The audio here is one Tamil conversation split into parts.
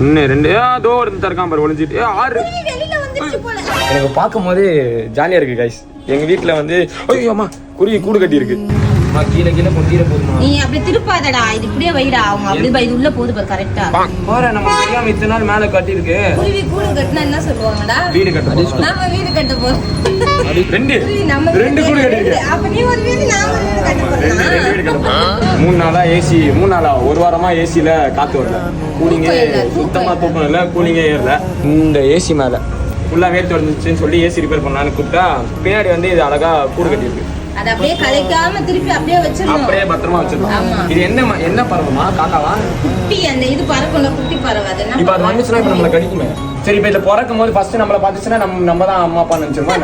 இன்னும் 2 தோ இருந்து இருக்கான் பாரு ஒளிஞ்சிட்டு 6 எனக்கு பார்க்கும் போது ஜாலியா இருக்கு கைஸ். எங்க வீட்டுல வந்து ஐயோ அம்மா குருவி கூடு கட்டி இருக்கு. கீழே கீழே கொட்டிட போதுமா? நீ அப்படி திருப்பாதடா, இது இப்படியே வைடா. அவங்க அப்படி இது உள்ள போகுது பாரு கரெக்டா. பாரு நம்ம தெரியாம இத்தனை நாள் மேல கட்டி இருக்கு. குருவி கூடு கட்டினா என்ன சொல்லுவாங்கடா? வீடு கட்ட. நாம வீடு கட்ட போறோம். ரெண்டு கூடு கட்டி இருக்கு. அப்ப நீ ஒரு வீடு நான் ஒரு வீடு கட்ட போறேன். வீடு கட்ட போறேன். 3 நாளா ஏசி 3 நாளா ஒரு வாரமா ஏசில காத்து வரல. கூலிங்கே சுத்தமா தூக்கம் இல்ல, கூலிங்கே ஏறல. இந்த ஏசி மேல ஃபுல்லா வேர்த்து வந்துச்சுன்னு சொல்லி ஏசி ரிப்பேர் பண்ணலான்னு கூப்பிட்டா பின்னாடி வந்து இது அழகா கூடு கட்டி இருக்கு. அத அப்படியே கலைக்காம திருப்பி அப்படியே வச்சிரணும். அப்படியே பத்திரமா வச்சிரணும். இது என்ன பறவைமா? காக்காவா? குட்டி அந்த இது பறக்கும்ல, குட்டி பறவை. அதெல்லாம் இப்ப அது வந்துச்சுனா இப்ப நம்மள கடிக்குமே. சரி இப்ப இத பிறக்கும் போது ஃபர்ஸ்ட் நம்மள பாத்துச்சுனா நம்ம தான் அம்மா அப்பா நினைச்சிருமா?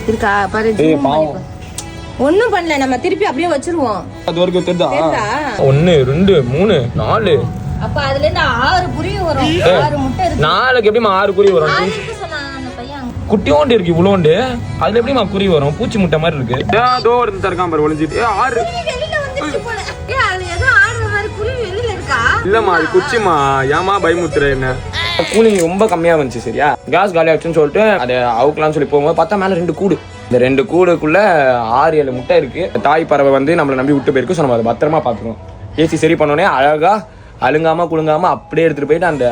இருக்கா பாரு. ஏய் பாவம். ஒண்ணும் பண்ணல, நம்ம திருப்பி அப்படியே வச்சிருவோம். அது வரைக்கும் தெரியுதா? 1 2 3 4 அப்ப அதுல இருந்து 6 குருவி வரும். 6 முட்டை இருக்கு. 4க்கு எப்படிமா 6 குருவி வரும்? 6 இருக்கு சொன்னாங்க அந்த பையன். குட்டியோண்டு இருக்கு இவ்வளோண்டு. அதுல எப்படிமா குருவி வரும்? பூச்சி முட்டை மாதிரி இருக்கு. தோ இருந்து இருக்கான் பாரு ஒளிஞ்சிட்டு 6 வெளியில வந்துச்சு போல. ஏய் அது ஏதோ ஆடுற மாதிரி குருவி வெளியில இருக்கா? இல்லம்மா அது குச்சிமா. ஏமா பயமுத்துற என்ன? கூலிங் ரொம்ப கம்மியா வந்துச்சு. சரியா கேஸ் காலி ஆச்சுன்னு சொல்லிட்டு அதை அவுக்கலாம்னு சொல்லி போகும்போது பார்த்தா மேல 2 கூடு. இந்த 2 கூடுக்குள்ள 6-7 முட்டை இருக்கு. தாய் பறவை வந்து நம்மளை நம்பி விட்டு போயிருக்கு. ஸோ நம்ம அதை பத்திரமா பார்த்துக்கணும். ஏசி சரி பண்ணோடனே அழகா அழுங்காம குழுங்காம அப்படியே எடுத்துட்டு போயிட்டு அந்த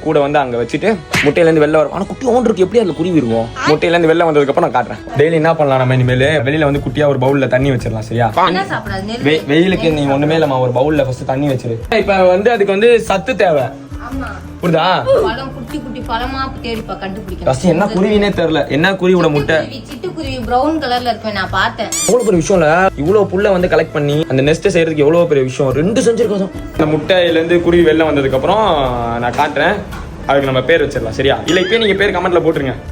கூடை வந்து அங்க வச்சுட்டு முட்டையிலேருந்து வெளில வரும். ஆனா குட்டி ஓன் இருக்கு, எப்படி அதுல குருவி இருக்கும்? முட்டையிலேருந்து வெளில வந்ததுக்கு அப்புறம் நான் காட்டுறேன். டெய்லி என்ன பண்ணலாம் நம்ம இனிமேல் வெளியில வந்து குட்டியா ஒரு பவுல்ல தண்ணி வச்சிடலாம். சரியா வெயிலுக்கு நீ ஒண்ணுமே இல்லம்மா, ஒரு பவுல்ல ஃபர்ஸ்ட் தண்ணி வச்சிரு. இப்ப வந்து அதுக்கு வந்து சத்து தேவை. புரியுதா? பழம் குட்டி குட்டி பழமா தேடிப்பா கண்டுபிடிக்கணும். ஃபர்ஸ்ட் என்ன குருவினே தெரியல. என்ன குருவியோட முட்டை? சிட்டுக்குருவி பிரவுன் கலர்ல இருப்பேன் நான் பார்த்தேன். எவ்வளவு பெரிய விஷயம் இல்ல? இவ்வளவு புல்ல வந்து கலெக்ட் பண்ணி அந்த நெஸ்ட் செய்யறதுக்கு எவ்வளவு பெரிய விஷயம். 2 செஞ்சிருக்கோம். அந்த முட்டையில இருந்து குருவி வெளில வந்ததுக்கு அப்புறம் நான் காட்டுறேன். அதுக்கு நம்ம பேர் வச்சிடலாம். சரியா? இல்ல இப்பயே நீங்க பேர் கமெண்ட்ல போட்டுருங்க.